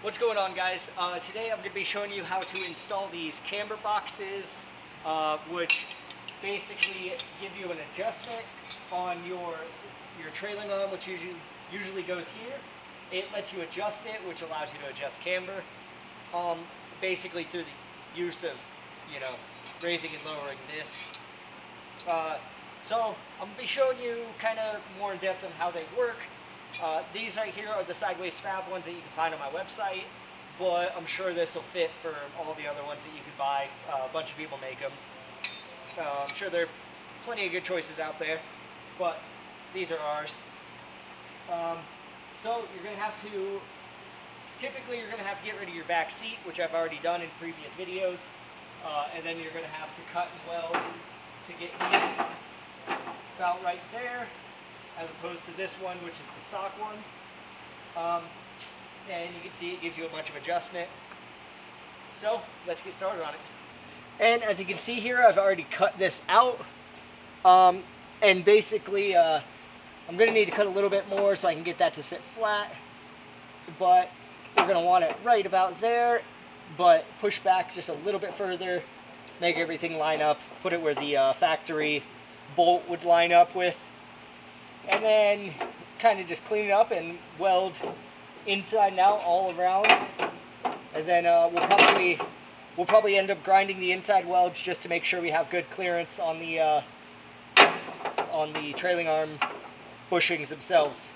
What's going on, guys? Today I'm going to be showing you how to install these camber boxes, which basically give you an adjustment on your trailing arm, which usually goes here. It lets you adjust it, which allows you to adjust camber, basically through the use of, raising and lowering this. So I'm going to be showing you kind of more in depth on how they work. These right here are the sideways fab ones that you can find on my website, but I'm sure this will fit for all the other ones that you could buy. A bunch of people make them. I'm sure there are plenty of good choices out there, but these are ours. So you're going to have to, typically you're going to have to get rid of your back seat, which I've already done in previous videos, and then you're going to have to cut and weld to get these about right there, as opposed to this one, which is the stock one. And you can see it gives you a bunch of adjustment. So let's get started on it. And as you can see here, I've already cut this out. And basically, I'm going to need to cut a little bit more so I can get that to sit flat. But we're going to want it right about there, but push back just a little bit further, make everything line up, put it where the factory bolt would line up with. And then kind of just clean it up and weld inside and out all around. And then we'll probably end up grinding the inside welds just to make sure we have good clearance on the trailing arm bushings themselves.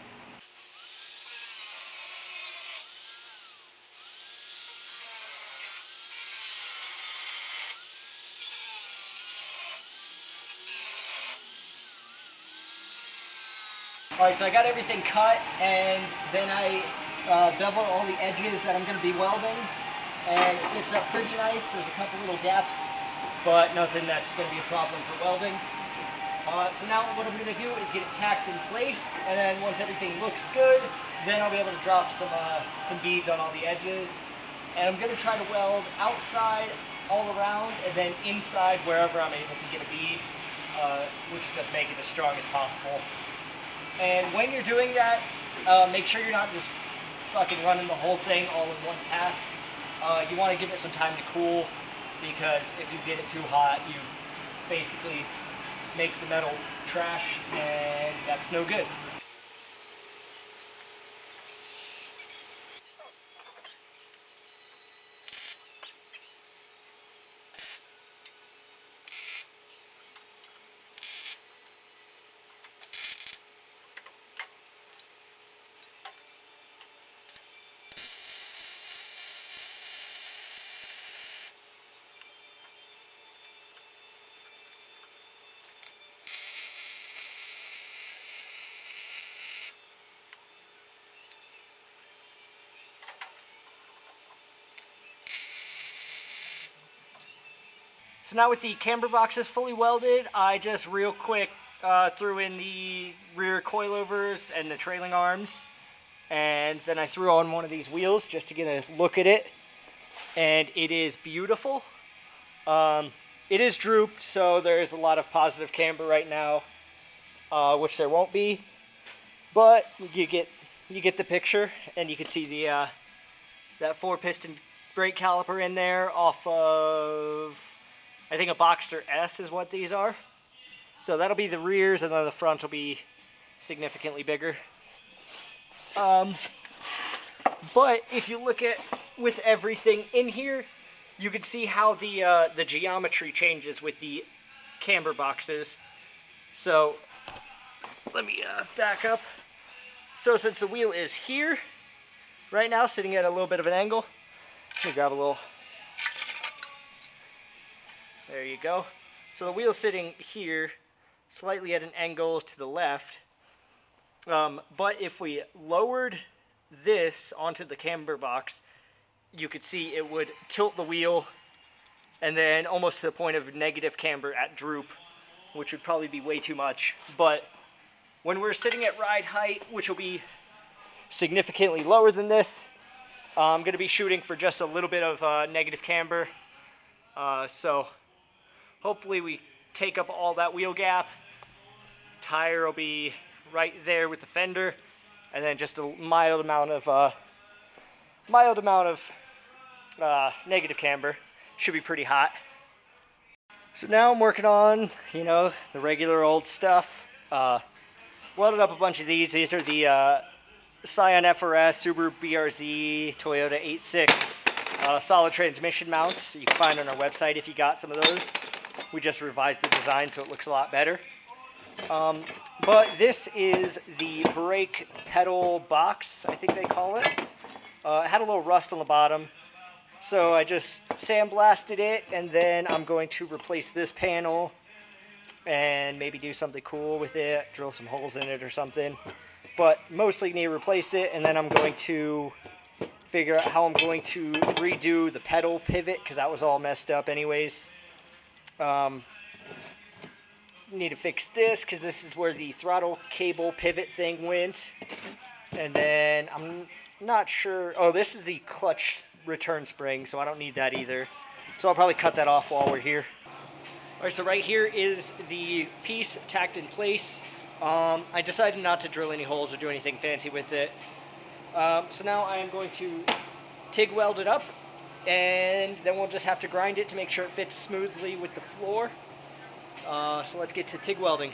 Alright, so I got everything cut, and then I beveled all the edges that I'm going to be welding, and it fits up pretty nice. There's a couple little gaps, but nothing that's going to be a problem for welding. So now what I'm going to do is get it tacked in place, and then once everything looks good, then I'll be able to drop some beads on all the edges. And I'm going to try to weld outside all around, and then inside wherever I'm able to get a bead, which will just make it as strong as possible. And when you're doing that, make sure you're not just fucking running the whole thing all in one pass. You want to give it some time to cool, because if you get it too hot, you basically make the metal trash, and that's no good. So now with the camber boxes fully welded, I just real quick threw in the rear coilovers and the trailing arms, and then I threw on one of these wheels just to get a look at it, and it is beautiful. It is drooped, so there's a lot of positive camber right now, which there won't be, but you get the picture, and you can see the that 4-piston brake caliper in there off of, I think, a Boxster S is what these are. So that'll be the rears, and then the front will be significantly bigger. But if you look at with everything in here, you can see how the geometry changes with the camber boxes. So let me back up. So since the wheel is here right now, sitting at a little bit of an angle, let me grab a little. There you go. So the wheel's sitting here, slightly at an angle to the left. But if we lowered this onto the camber box, you could see it would tilt the wheel, and then almost to the point of negative camber at droop, which would probably be way too much. But when we're sitting at ride height, which will be significantly lower than this, I'm going to be shooting for just a little bit of negative camber. So hopefully we take up all that wheel gap. Tire will be right there with the fender, and then just a mild amount of mild amount of negative camber. Should be pretty hot. So now I'm working on, the regular old stuff. Welded up a bunch of these. These are the Scion FRS, Subaru BRZ, Toyota 86 solid transmission mounts you can find on our website if you got some of those. We just revised the design so it looks a lot better. But this is the brake pedal box, I think they call it. It had a little rust on the bottom, so I just sandblasted it, and then I'm going to replace this panel and maybe do something cool with it, drill some holes in it or something. But mostly need to replace it, and then I'm going to figure out how I'm going to redo the pedal pivot, because that was all messed up anyways. Need to fix this, because this is where the throttle cable pivot thing went. And then I'm not sure, oh, this is the clutch return spring, so I don't need that either. So I'll probably cut that off while we're here. Alright, so right here is the piece tacked in place. I decided not to drill any holes or do anything fancy with it. So now I am going to TIG weld it up, and then we'll just have to grind it to make sure it fits smoothly with the floor. So let's get to TIG welding.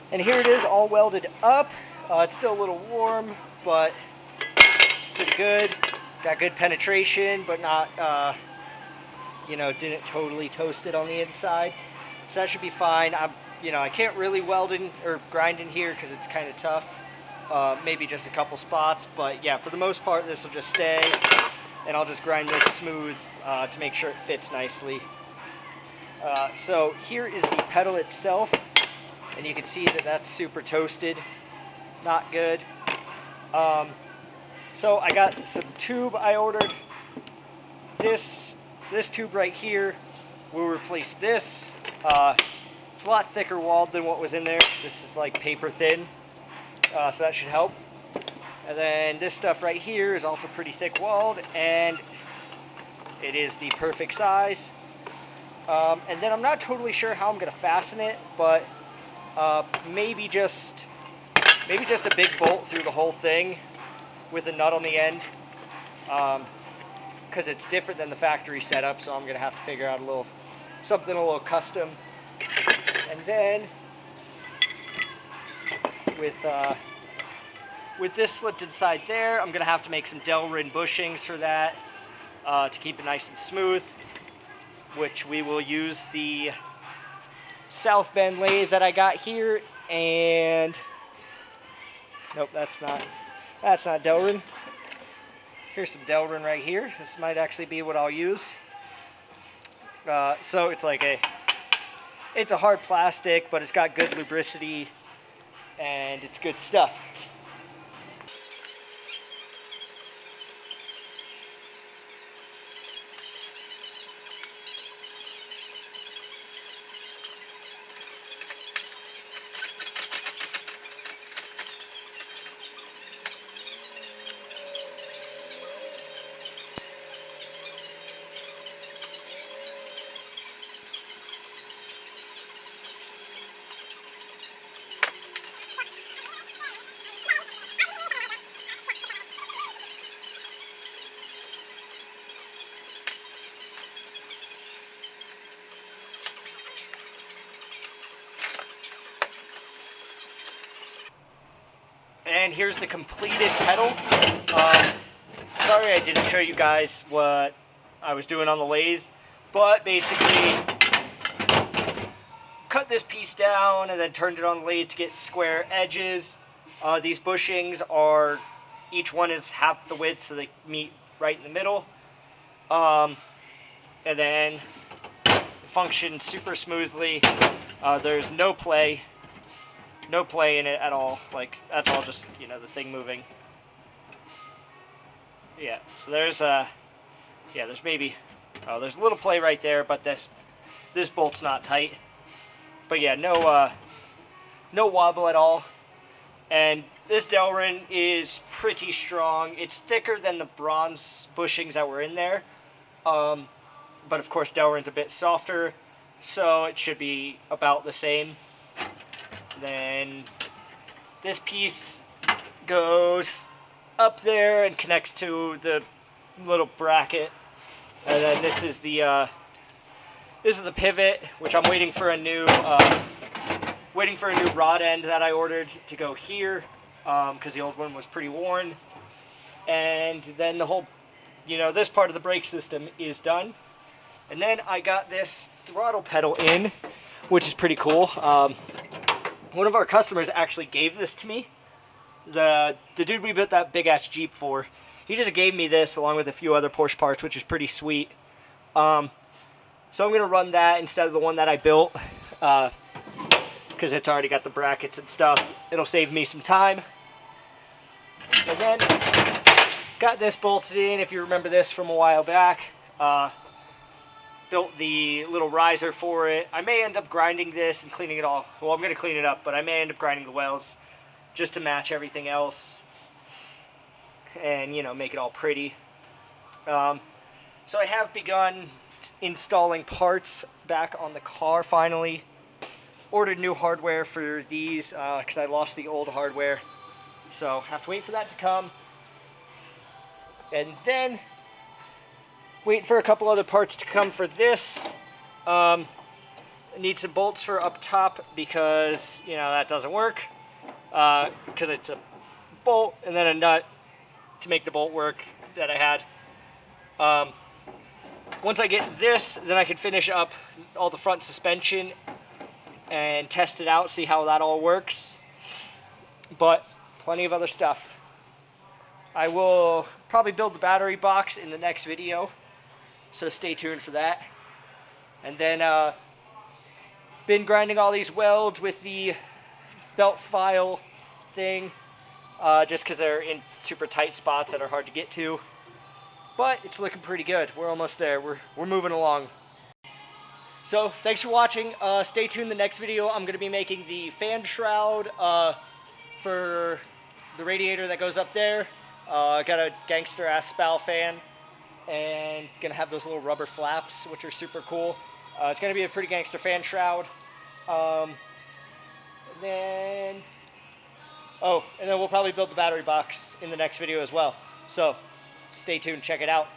And here it is, all welded up. It's still a little warm, but pretty good. Got good penetration, but not, didn't totally toast it on the inside. So that should be fine. I can't really weld in or grind in here because it's kind of tough. Maybe just a couple spots, but yeah, for the most part, this will just stay. And I'll just grind this smooth to make sure it fits nicely. So here is the pedal itself. And you can see that that's super toasted, not good. So I got some tube I ordered. This tube right here will replace this. It's a lot thicker walled than what was in there. This is like paper thin, so that should help. And then this stuff right here is also pretty thick walled, and it is the perfect size. And then I'm not totally sure how I'm gonna fasten it, but maybe just a big bolt through the whole thing with a nut on the end, because it's different than the factory setup, so I'm gonna have to figure out something a little custom. And then with this slipped inside there, I'm gonna have to make some Delrin Bushings for that to keep it nice and smooth, which we will use the South Bend lathe that I got here, and nope, that's not Delrin. Here's some Delrin right here. This might actually be what I'll use. So it's a hard plastic, but it's got good lubricity and it's good stuff. And here's the completed pedal. sorry I didn't show you guys what I was doing on the lathe, but basically cut this piece down and then turned it on the lathe to get square edges. These bushings are, each one is half the width, so they meet right in the middle. And then it functions super smoothly. There's no play in it at all. Like, that's all just, you know, the thing moving. Yeah, so there's there's maybe, there's a little play right there, but this bolt's not tight. But yeah, no wobble at all. And this Delrin is pretty strong. It's thicker than the bronze bushings that were in there. But of course Delrin's a bit softer, so it should be about the same. Then this piece goes up there and connects to the little bracket. And then this is the pivot, which I'm waiting for a new rod end that I ordered to go here, because the old one was pretty worn. And then the whole, you know, this part of the brake system is done. And then I got this throttle pedal in, which is pretty cool. One of our customers actually gave this to me. The dude we built that big ass Jeep for, he just gave me this along with a few other Porsche parts, which is pretty sweet. So I'm gonna run that instead of the one that I built, because it's already got the brackets and stuff. It'll save me some time. And then got this bolted in, if you remember this from a while back. Built the little riser for it. I may end up grinding this and cleaning it all. Well, I'm going to clean it up, but I may end up grinding the welds just to match everything else and, you know, make it all pretty. So I have begun installing parts back on the car finally. Ordered new hardware for these because I lost the old hardware. So have to wait for that to come. And then wait for a couple other parts to come for this. Need some bolts for up top because, you know, that doesn't work. Because it's a bolt and then a nut to make the bolt work that I had. Once I get this, then I can finish up all the front suspension and test it out, see how that all works. But plenty of other stuff. I will probably build the battery box in the next video, so stay tuned for that. And then been grinding all these welds with the belt file thing, just because they're in super tight spots that are hard to get to. But it's looking pretty good. We're almost there. We're moving along. So thanks for watching. Stay tuned. The next video I'm going to be making the fan shroud for the radiator that goes up there. Got a gangster ass spout fan, and gonna have those little rubber flaps, which are super cool. It's gonna be a pretty gangster fan shroud. And then we'll probably build the battery box in the next video as well. So stay tuned, check it out.